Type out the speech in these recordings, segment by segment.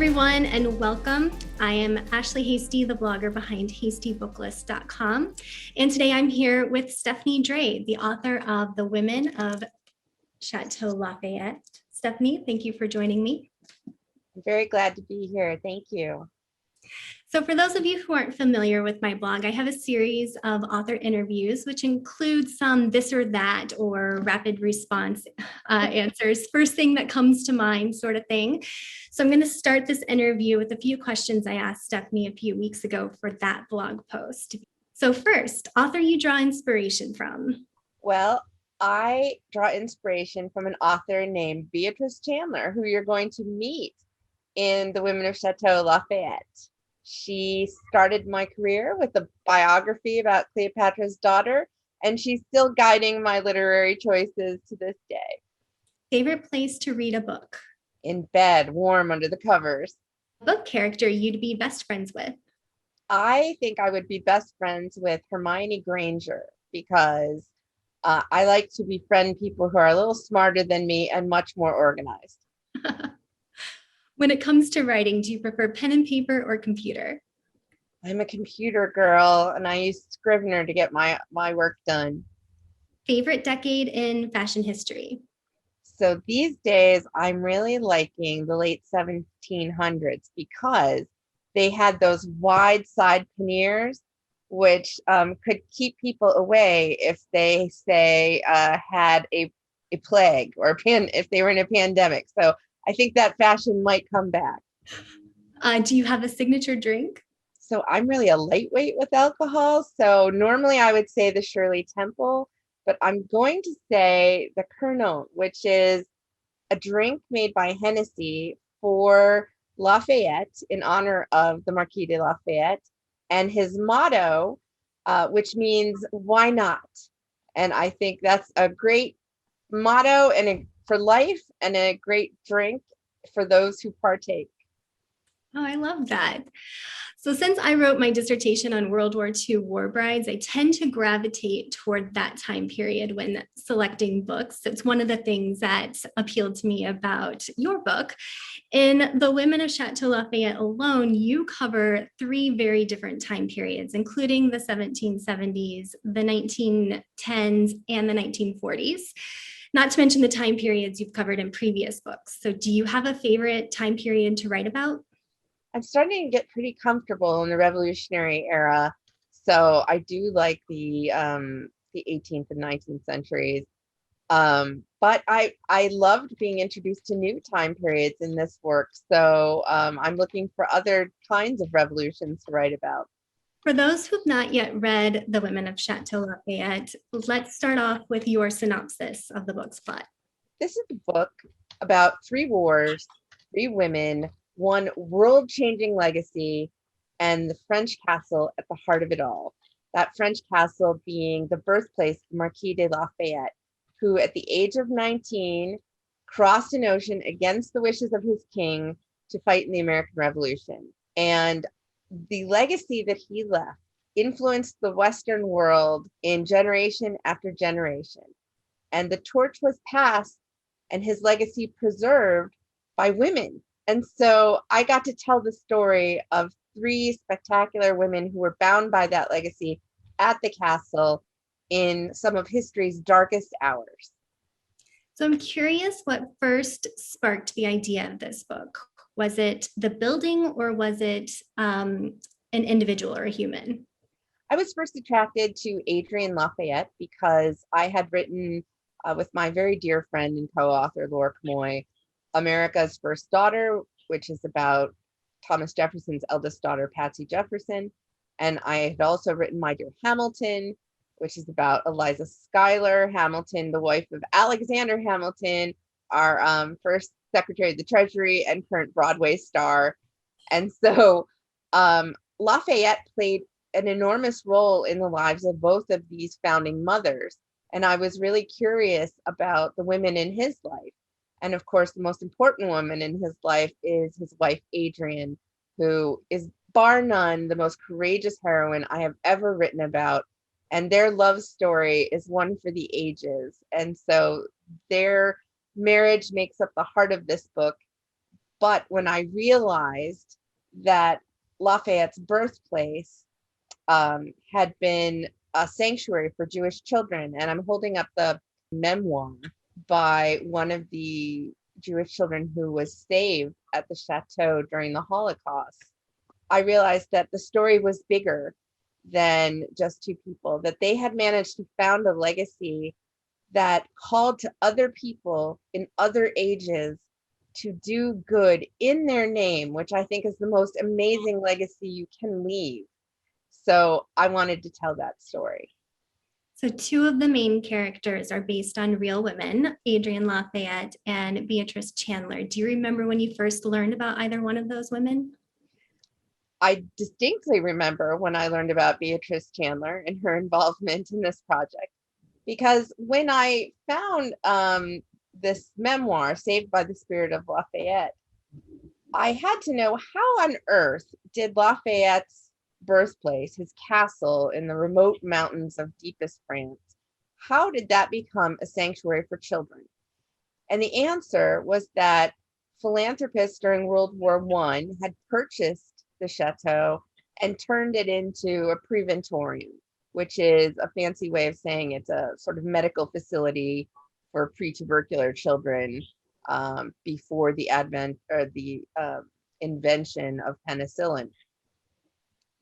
everyone, and welcome. I am Ashley Hasty, the blogger behind HastyBooklist.com. And today I'm here with Stephanie Dray, the author of The Women of Chateau Lafayette. Stephanie, thank you for joining me. I'm very glad to be here. Thank you. So for those of you who aren't familiar with my blog, I have a series of author interviews, which includes some this or that or rapid response answers, first thing that comes to mind sort of thing. So I'm going to start this interview with a few questions I asked Stephanie a few weeks ago for that blog post. So first, author you draw inspiration from? Well, I draw inspiration from an author named Beatrice Chanler, who you're going to meet in The Women of Chateau Lafayette. She started my career with a biography about Cleopatra's daughter, and she's still guiding my literary choices to this day. Favorite place to read a book? In bed, warm under the covers. Book character you'd be best friends with? I think I would be best friends with Hermione Granger because I like to befriend people who are a little smarter than me and much more organized. When it comes to writing, do you prefer pen and paper or computer? I'm a computer girl, and I use Scrivener to get my work done. Favorite decade in fashion history? So these days, I'm really liking the late 1700s because they had those wide side panniers, which could keep people away if they, say, had a plague or if they were in a pandemic. So I think that fashion might come back. Do you have a signature drink? So I'm really a lightweight with alcohol. So normally I would say the Shirley Temple, but I'm going to say the Colonel, which is a drink made by Hennessy for Lafayette in honor of the Marquis de Lafayette, and his motto, which means "Why not?" And I think that's a great motto and for life, and a great drink for those who partake. Oh, I love that. So since I wrote my dissertation on World War II war brides, I tend to gravitate toward that time period when selecting books. It's one of the things that appealed to me about your book. In The Women of Chateau Lafayette alone, you cover three very different time periods, including the 1770s, the 1910s, and the 1940s. Not to mention the time periods you've covered in previous books. So do you have a favorite time period to write about? I'm starting to get pretty comfortable in the Revolutionary era. So I do like the 18th and 19th centuries. But I loved being introduced to new time periods in this work. So I'm looking for other kinds of revolutions to write about. For those who've not yet read The Women of Chateau Lafayette, let's start off with your synopsis of the book's plot. This is a book about three wars, three women, one world-changing legacy, and the French castle at the heart of it all. That French castle being the birthplace of Marquis de Lafayette, who at the age of 19 crossed an ocean against the wishes of his king to fight in the American Revolution. And the legacy that he left influenced the Western world in generation after generation. And the torch was passed and his legacy preserved by women. And so I got to tell the story of three spectacular women who were bound by that legacy at the castle in some of history's darkest hours. So I'm curious what first sparked the idea of this book. Was it the building or was it an individual or a human? I was first attracted to Adrienne Lafayette because I had written with my very dear friend and co-author Laura Camoy, America's First Daughter, which is about Thomas Jefferson's eldest daughter, Patsy Jefferson. And I had also written My Dear Hamilton, which is about Eliza Schuyler Hamilton, the wife of Alexander Hamilton, our first Secretary of the Treasury and current Broadway star. And so Lafayette played an enormous role in the lives of both of these founding mothers. And I was really curious about the women in his life. And of course, the most important woman in his life is his wife, Adrienne, who is bar none the most courageous heroine I have ever written about. And their love story is one for the ages. And so their marriage makes up the heart of this book. But when I realized that Lafayette's birthplace had been a sanctuary for Jewish children, and I'm holding up the memoir by one of the Jewish children who was saved at the chateau during the Holocaust, I realized that the story was bigger than just two people, that they had managed to found a legacy that called to other people in other ages to do good in their name, which I think is the most amazing legacy you can leave. So I wanted to tell that story. So two of the main characters are based on real women, Adrienne Lafayette and Beatrice Chanler. Do you remember when you first learned about either one of those women? I distinctly remember when I learned about Beatrice Chanler and her involvement in this project, because when I found this memoir, Saved by the Spirit of Lafayette, I had to know how on earth did Lafayette's birthplace, his castle in the remote mountains of deepest France, how did that become a sanctuary for children? And the answer was that philanthropists during World War I had purchased the chateau and turned it into a preventorium, which is a fancy way of saying it's a sort of medical facility for pre-tubercular children before the advent or the invention of penicillin.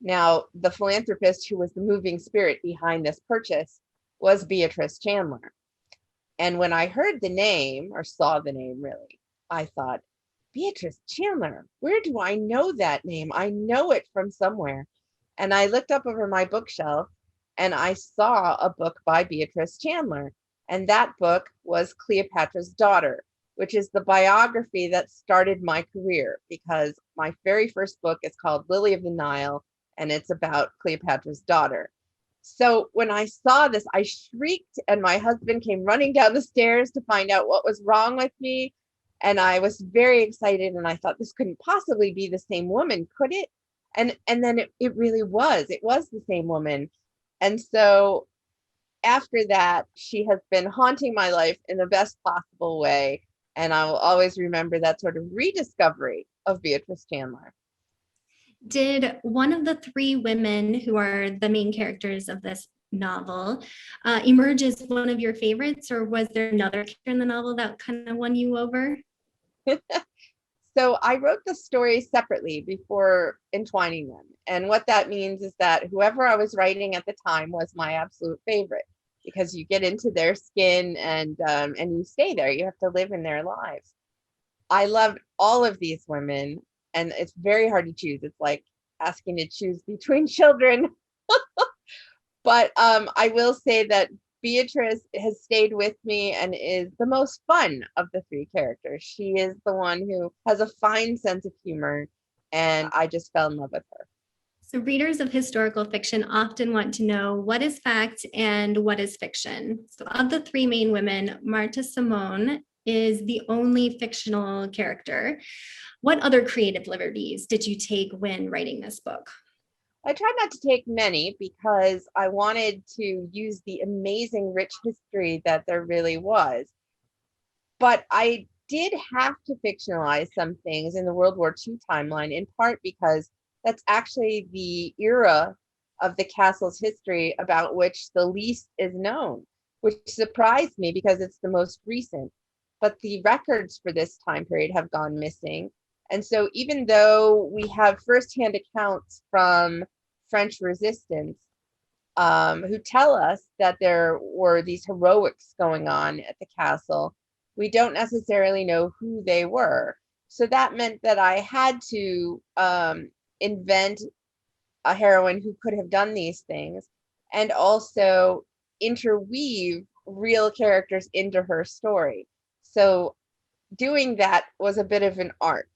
Now, the philanthropist who was the moving spirit behind this purchase was Beatrice Chanler. And when I heard the name, or saw the name really, I thought, Beatrice Chanler, where do I know that name? I know it from somewhere. And I looked up over my bookshelf and I saw a book by Beatrice Chanler. And that book was Cleopatra's Daughter, which is the biography that started my career, because my very first book is called Lily of the Nile, and it's about Cleopatra's daughter. So when I saw this, I shrieked, and my husband came running down the stairs to find out what was wrong with me. And I was very excited, and I thought this couldn't possibly be the same woman, could it? And then it really was. It was the same woman. And so after that, she has been haunting my life in the best possible way. And I will always remember that sort of rediscovery of Beatrice Chanler. Did one of the three women who are the main characters of this novel emerge as one of your favorites, or was there another character in the novel that kind of won you over? So I wrote the stories separately before entwining them. And what that means is that whoever I was writing at the time was my absolute favorite, because you get into their skin and you stay there. You have to live in their lives. I loved all of these women, and it's very hard to choose. It's like asking to choose between children. But I will say that Beatrice has stayed with me and is the most fun of the three characters. She is the one who has a fine sense of humor, and I just fell in love with her. So readers of historical fiction often want to know what is fact and what is fiction. So of the three main women, Marthe Simone is the only fictional character. What other creative liberties did you take when writing this book? I tried not to take many because I wanted to use the amazing rich history that there really was. But I did have to fictionalize some things in the World War II timeline, in part because that's actually the era of the castle's history about which the least is known, which surprised me because it's the most recent. But the records for this time period have gone missing. And so even though we have firsthand accounts from French resistance who tell us that there were these heroics going on at the castle, we don't necessarily know who they were. So that meant that I had to invent a heroine who could have done these things, and also interweave real characters into her story. So doing that was a bit of an art.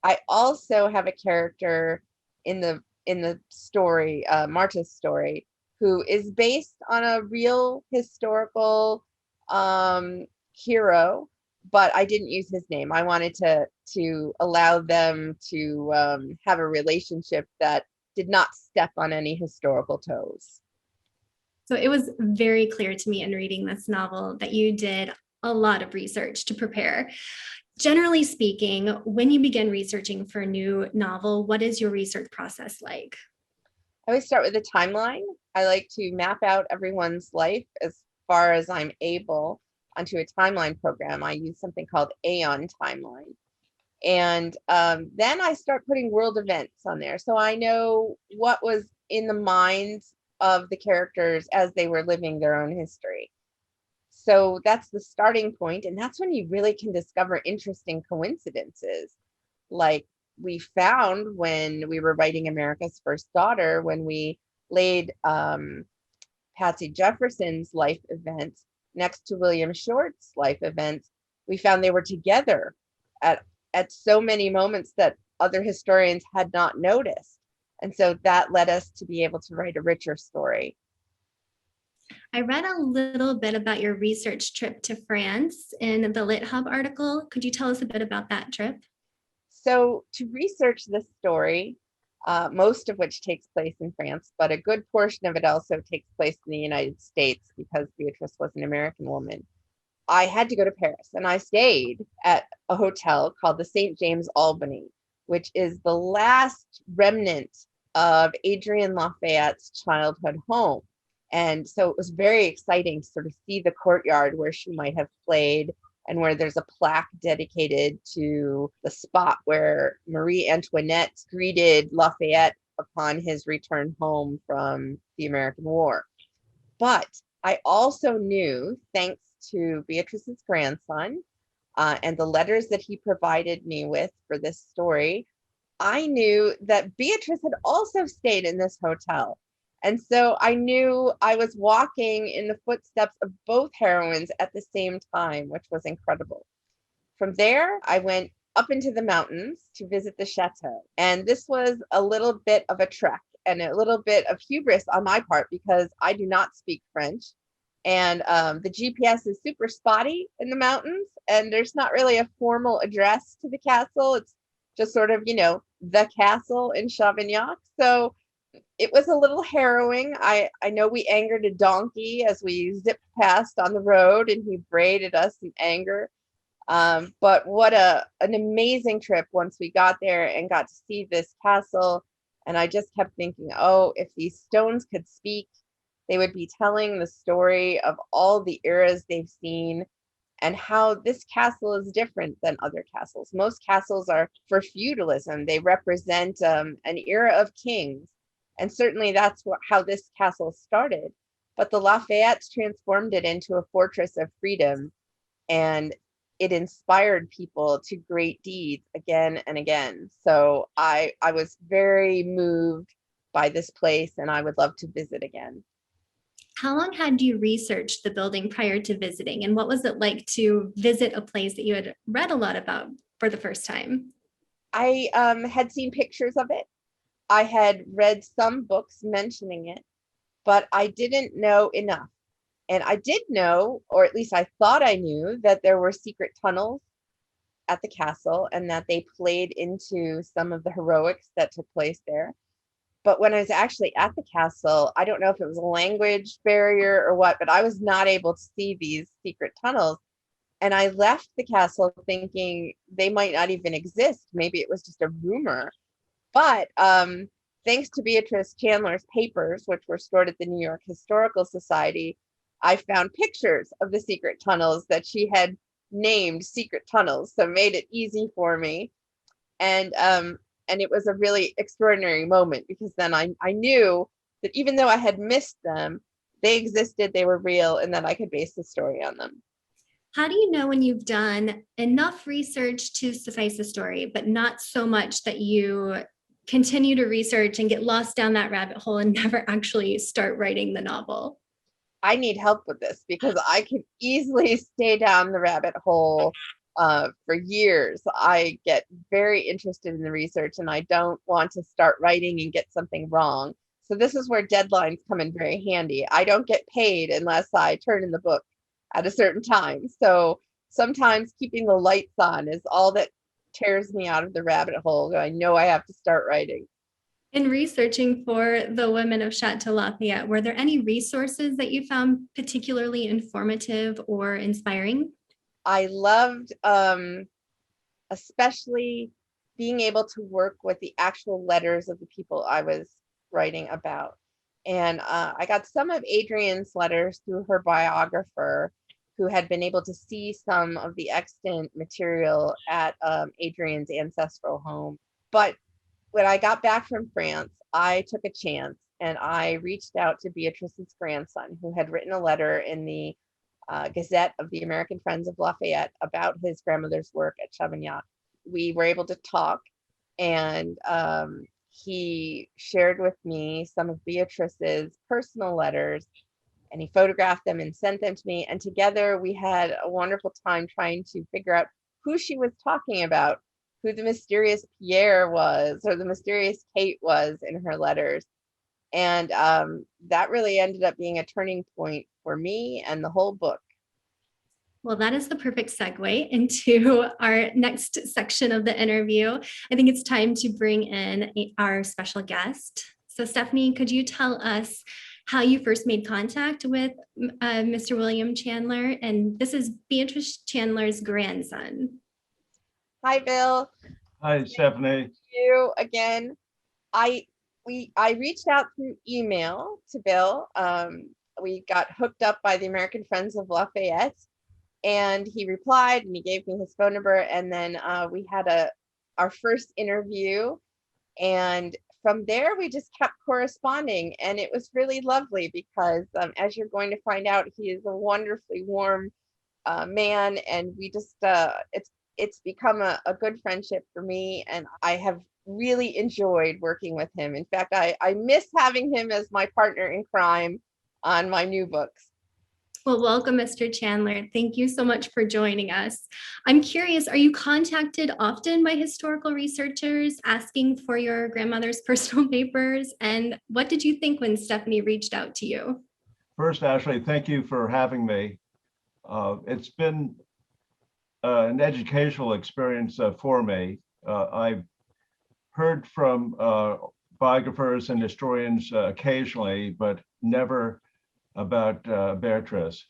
I also have a character in the story, Marta's story, who is based on a real historical hero, but I didn't use his name. I wanted to allow them to have a relationship that did not step on any historical toes. So it was very clear to me in reading this novel that you did a lot of research to prepare. Generally speaking, when you begin researching for a new novel, what is your research process like? I always start with a timeline. I like to map out everyone's life as far as I'm able onto a timeline program. I use something called Aeon Timeline. And then I start putting world events on there. So I know what was in the minds of the characters as they were living their own history. So that's the starting point, and that's when you really can discover interesting coincidences. Like we found when we were writing America's First Daughter, when we laid Patsy Jefferson's life event next to William Short's life event, we found they were together at so many moments that other historians had not noticed. And so that led us to be able to write a richer story. I read a little bit about your research trip to France in the Lit Hub article. Could you tell us a bit about that trip? So to research this story, most of which takes place in France, but a good portion of it also takes place in the United States because Beatrice was an American woman. I had to go to Paris, and I stayed at a hotel called the St. James Albany, which is the last remnant of Adrienne Lafayette's childhood home. And so it was very exciting to sort of see the courtyard where she might have played, and where there's a plaque dedicated to the spot where Marie Antoinette greeted Lafayette upon his return home from the American War. But I also knew, thanks to Beatrice's grandson and the letters that he provided me with for this story, I knew that Beatrice had also stayed in this hotel. And so I knew I was walking in the footsteps of both heroines at the same time, which was incredible. From there, I went up into the mountains to visit the chateau. And this was a little bit of a trek and a little bit of hubris on my part because I do not speak French. And the GPS is super spotty in the mountains, and there's not really a formal address to the castle. It's just sort of, the castle in Chavignac. So it was a little harrowing. I know we angered a donkey as we zipped past on the road, and he brayed at us in anger. But what an amazing trip once we got there and got to see this castle. And I just kept thinking, oh, if these stones could speak, they would be telling the story of all the eras they've seen and how this castle is different than other castles. Most castles are for feudalism. They represent an era of kings. And certainly that's how this castle started. But the Lafayettes transformed it into a fortress of freedom, and it inspired people to great deeds again and again. So I was very moved by this place, and I would love to visit again. How long had you researched the building prior to visiting? And what was it like to visit a place that you had read a lot about for the first time? I had seen pictures of it. I had read some books mentioning it, but I didn't know enough. And I did know, or at least I thought I knew, that there were secret tunnels at the castle and that they played into some of the heroics that took place there. But when I was actually at the castle, I don't know if it was a language barrier or what, but I was not able to see these secret tunnels. And I left the castle thinking they might not even exist. Maybe it was just a rumor. But thanks to Beatrice Chanler's papers, which were stored at the New York Historical Society, I found pictures of the secret tunnels that she had named secret tunnels. So it made it easy for me. And it was a really extraordinary moment because then I knew that even though I had missed them, they existed, they were real, and that I could base the story on them. How do you know when you've done enough research to suffice a story, but not so much that you continue to research and get lost down that rabbit hole and never actually start writing the novel? I need help with this because I could easily stay down the rabbit hole for years. I get very interested in the research and I don't want to start writing and get something wrong. So this is where deadlines come in very handy. I don't get paid unless I turn in the book at a certain time. So sometimes keeping the lights on is all that tears me out of the rabbit hole. I know I have to start writing. In researching for the women of Chateau Lafayette, were there any resources that you found particularly informative or inspiring? I loved especially being able to work with the actual letters of the people I was writing about. And I got some of Adrienne's letters through her biographer, who had been able to see some of the extant material at Adrienne's ancestral home. But when I got back from France, I took a chance and I reached out to Beatrice's grandson, who had written a letter in the Gazette of the American Friends of Lafayette about his grandmother's work at Chavignac. We were able to talk, and he shared with me some of Beatrice's personal letters, and he photographed them and sent them to me. And together we had a wonderful time trying to figure out who she was talking about, who the mysterious Pierre was or the mysterious Kate was in her letters. And that really ended up being a turning point for me and the whole book. Well, that is the perfect segue into our next section of the interview. I think it's time to bring in our special guest. So Stephanie, could you tell us how you first made contact with Mr. William Chandler? And this is Beatrice Chanler's grandson. Hi, Bill. Hi, Stephanie. You again. I reached out through email to Bill. We got hooked up by the American Friends of Lafayette, and he replied and he gave me his phone number, and then we had our first interview, and from there we just kept corresponding, and it was really lovely because as you're going to find out, he is a wonderfully warm man, and we just it's become a good friendship for me, and I have really enjoyed working with him. In fact, I miss having him as my partner in crime on my new books. Well, welcome, Mr. Chandler. Thank you so much for joining us. I'm curious, are you contacted often by historical researchers asking for your grandmother's personal papers? And what did you think when Stephanie reached out to you? First, Ashley, thank you for having me. It's been an educational experience for me. I've heard from biographers and historians occasionally, but never about Beatrice.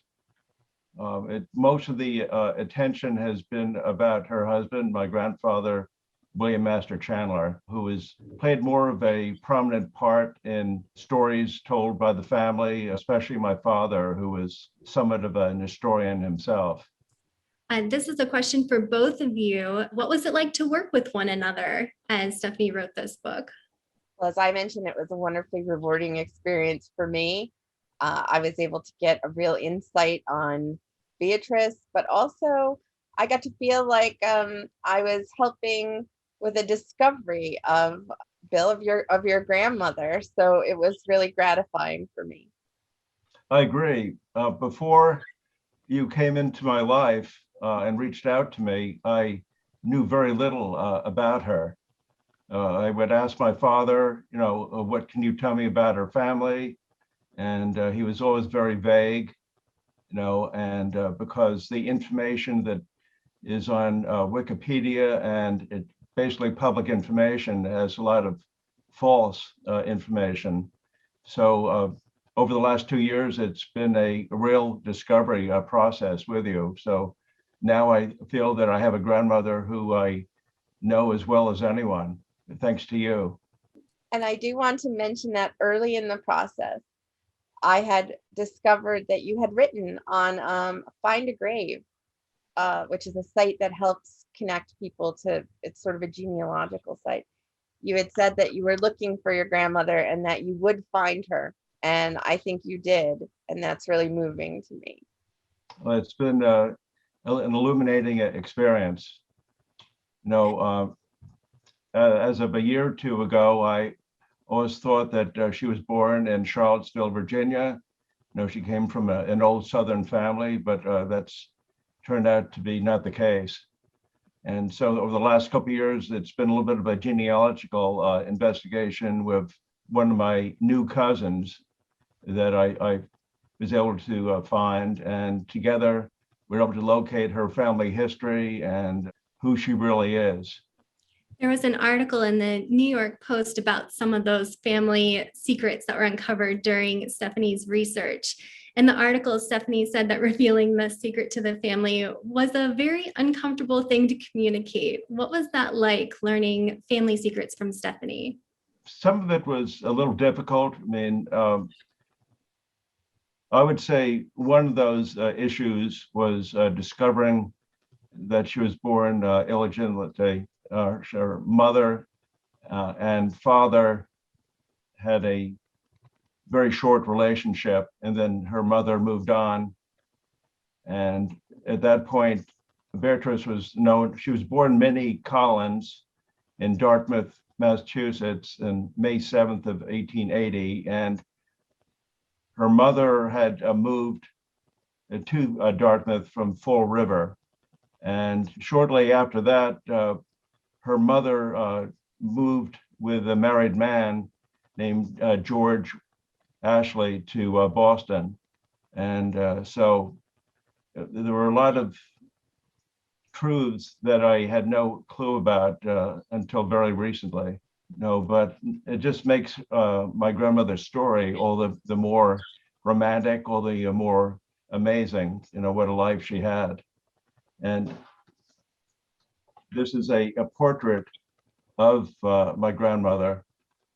Most of the attention has been about her husband, my grandfather, William Master Chandler, who has played more of a prominent part in stories told by the family, especially my father, who was somewhat of an historian himself. This is a question for both of you. What was it like to work with one another as Stephanie wrote this book? Well, as I mentioned, it was a wonderfully rewarding experience for me. I was able to get a real insight on Beatrice, but also I got to feel like I was helping with a discovery of Bill, of your grandmother. So it was really gratifying for me. I agree. Before you came into my life and reached out to me, I knew very little about her. I would ask my father, what can you tell me about her family? And he was always very vague, and because the information that is on Wikipedia, and it basically public information, has a lot of false information. So over the last 2 years, it's been a real discovery process with you. So now I feel that I have a grandmother who I know as well as anyone, thanks to you. And I do want to mention that early in the process, I had discovered that you had written on Find a Grave, which is a site that helps connect people to, it's sort of a genealogical site. You had said that you were looking for your grandmother and that you would find her. And I think you did. And that's really moving to me. Well, it's been an illuminating experience. As of a year or two ago, I always thought that she was born in Charlottesville, Virginia. She came from an old Southern family, but that's turned out to be not the case. And so over the last couple of years, it's been a little bit of a genealogical investigation with one of my new cousins that I was able to find. And together, we're able to locate her family history and who she really is. There was an article in the New York Post about some of those family secrets that were uncovered during Stephanie's research. In the article, Stephanie said that revealing the secret to the family was a very uncomfortable thing to communicate. What was that like, learning family secrets from Stephanie? Some of it was a little difficult. I mean, I would say one of those issues was discovering that she was born illegitimately. Her mother and father had a very short relationship, and then her mother moved on. And at that point, Beatrice was known, she was born Minnie Collins in Dartmouth, Massachusetts, on May 7th of 1880. And her mother had moved to Dartmouth from Fall River. And shortly after that, her mother moved with a married man named George Ashley to Boston. And so there were a lot of truths that I had no clue about until very recently. No, but it just makes my grandmother's story all the more romantic, all the more amazing, what a life she had. And this is a portrait of my grandmother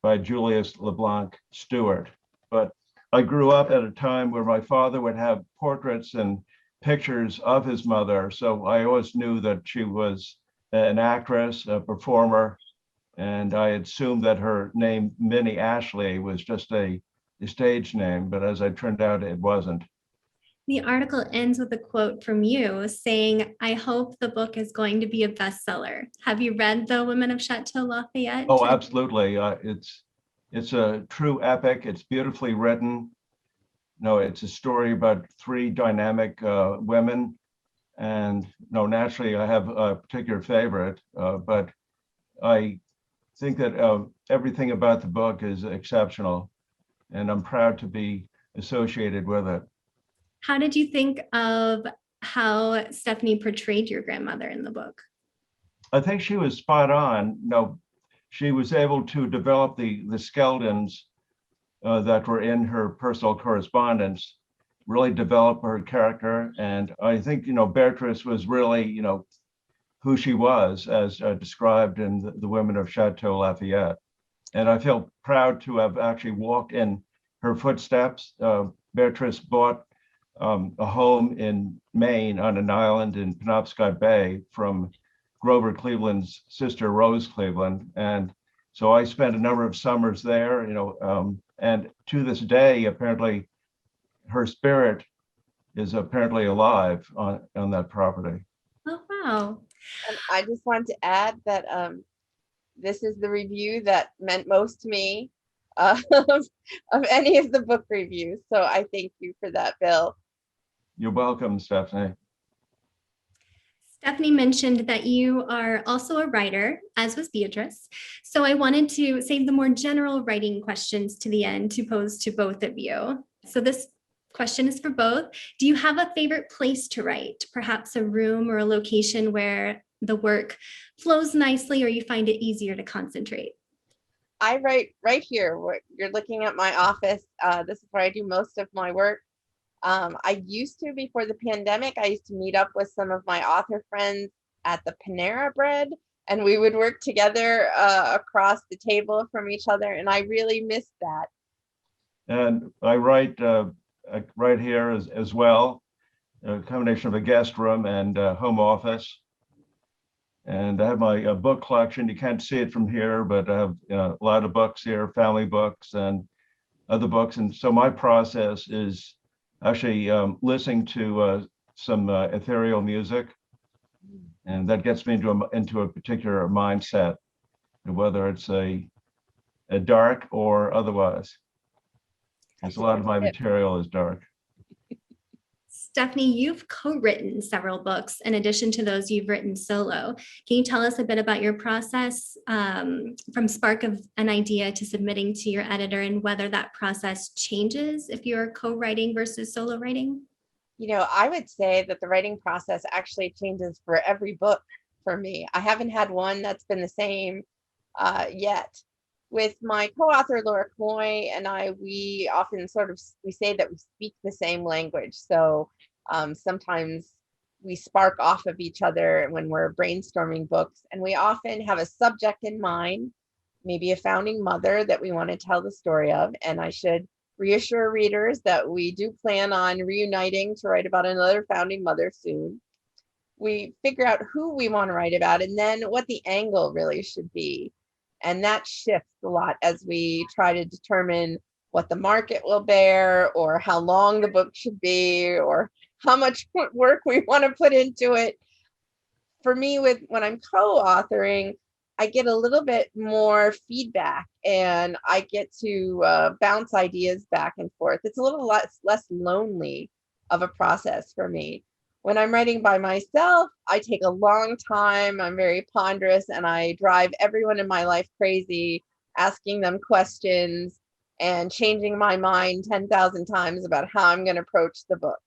by Julius LeBlanc Stewart. But I grew up at a time where my father would have portraits and pictures of his mother. So I always knew that she was an actress, a performer, and I assumed that her name, Minnie Ashley, was just a stage name, but as it turned out, it wasn't. The article ends with a quote from you saying, "I hope the book is going to be a bestseller." Have you read The Women of Chateau Lafayette? Oh, absolutely. It's a true epic. It's beautifully written. No, it's a story about three dynamic women. And no, naturally, I have a particular favorite, but I think that everything about the book is exceptional, and I'm proud to be associated with it. How did you think of how Stephanie portrayed your grandmother in the book? I think she was spot on. No, she was able to develop the skeletons that were in her personal correspondence, really develop her character. And I think, Beatrice was really, who she was as described in the Women of Chateau Lafayette. And I feel proud to have actually walked in her footsteps. Beatrice bought a home in Maine on an island in Penobscot Bay from Grover Cleveland's sister, Rose Cleveland. And so I spent a number of summers there, and to this day, apparently, her spirit is apparently alive on that property. Oh, wow. And I just want to add that this is the review that meant most to me of any of the book reviews. So I thank you for that, Bill. You're welcome, Stephanie. Stephanie mentioned that you are also a writer, as was Beatrice. So I wanted to save the more general writing questions to the end to pose to both of you. So this question is for both. Do you have a favorite place to write? Perhaps a room or a location where the work flows nicely or you find it easier to concentrate? I write right here. You're looking at my office. This is where I do most of my work. I used to, before the pandemic, I used to meet up with some of my author friends at the Panera Bread, and we would work together across the table from each other, and I really missed that. And I write right here as well, a combination of a guest room and home office. And I have my book collection. You can't see it from here, but I have a lot of books here, family books and other books. And so my process is actually listening to some ethereal music, and that gets me into a particular mindset, whether it's a dark or otherwise. Because a lot of my material is dark. Stephanie, you've co-written several books in addition to those you've written solo. Can you tell us a bit about your process from spark of an idea to submitting to your editor, and whether that process changes if you're co-writing versus solo writing? I would say that the writing process actually changes for every book for me. I haven't had one that's been the same yet. With my co-author Laura Coy and I, we often we say that we speak the same language. So sometimes we spark off of each other when we're brainstorming books, and we often have a subject in mind, maybe a founding mother that we want to tell the story of. And I should reassure readers that we do plan on reuniting to write about another founding mother soon. We figure out who we want to write about and then what the angle really should be. And that shifts a lot as we try to determine what the market will bear, or how long the book should be, or how much work we want to put into it. For me, when I'm co-authoring, I get a little bit more feedback and I get to bounce ideas back and forth. It's a little less lonely of a process for me. When I'm writing by myself, I take a long time. I'm very ponderous and I drive everyone in my life crazy, asking them questions and changing my mind 10,000 times about how I'm going to approach the book.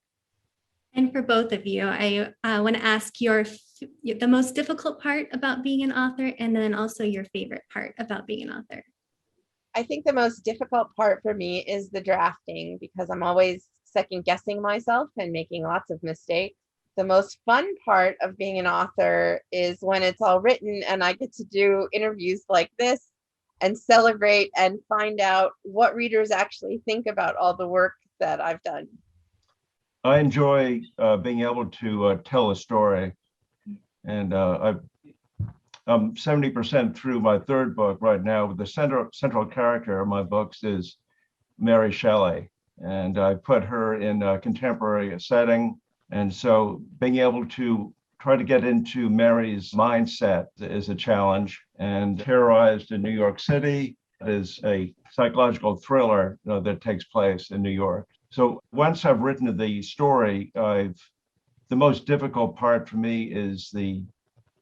And for both of you, I want to ask the most difficult part about being an author, and then also your favorite part about being an author. I think the most difficult part for me is the drafting, because I'm always second guessing myself and making lots of mistakes. The most fun part of being an author is when it's all written and I get to do interviews like this and celebrate and find out what readers actually think about all the work that I've done. I enjoy being able to tell a story, and I'm 70% through my third book right now. The central character of my books is Mary Shelley, and I put her in a contemporary setting. And so being able to try to get into Mary's mindset is a challenge. And Terrorized in New York City is a psychological thriller that takes place in New York. So once I've written the story, the most difficult part for me is the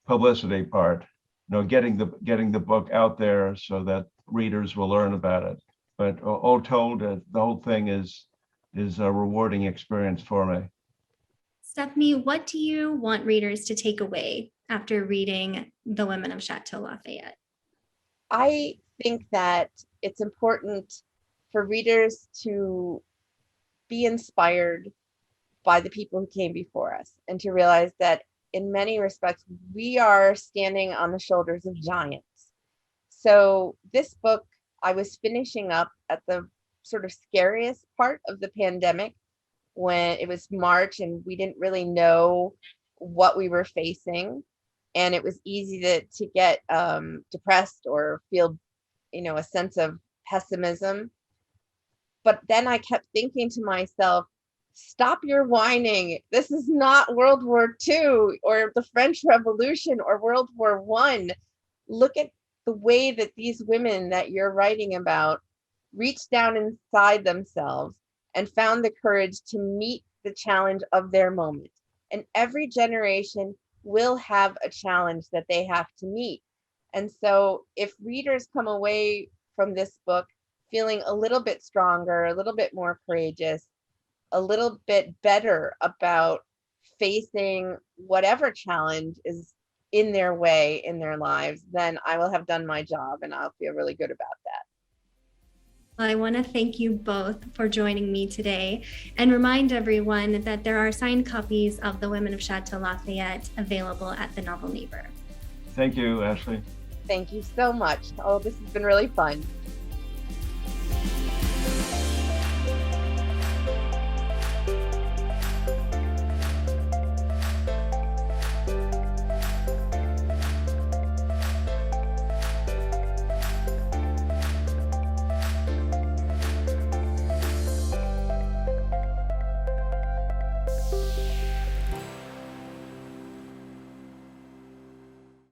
publicity part, getting the book out there so that readers will learn about it. But all told, the whole thing is a rewarding experience for me. Stephanie, what do you want readers to take away after reading The Women of Chateau Lafayette? I think that it's important for readers to be inspired by the people who came before us, and to realize that in many respects, we are standing on the shoulders of giants. So this book, I was finishing up at the sort of scariest part of the pandemic, when it was March and we didn't really know what we were facing. And it was easy to get depressed or feel, a sense of pessimism. But then I kept thinking to myself, stop your whining. This is not World War II or the French Revolution or World War I. Look at the way that these women that you're writing about reached down inside themselves and found the courage to meet the challenge of their moment. And every generation will have a challenge that they have to meet. And so if readers come away from this book feeling a little bit stronger, a little bit more courageous, a little bit better about facing whatever challenge is in their way in their lives, then I will have done my job and I'll feel really good about that. I want to thank you both for joining me today and remind everyone that there are signed copies of The Women of Chateau Lafayette available at the Novel Neighbor. Thank you, Ashley. Thank you so much. Oh, this has been really fun.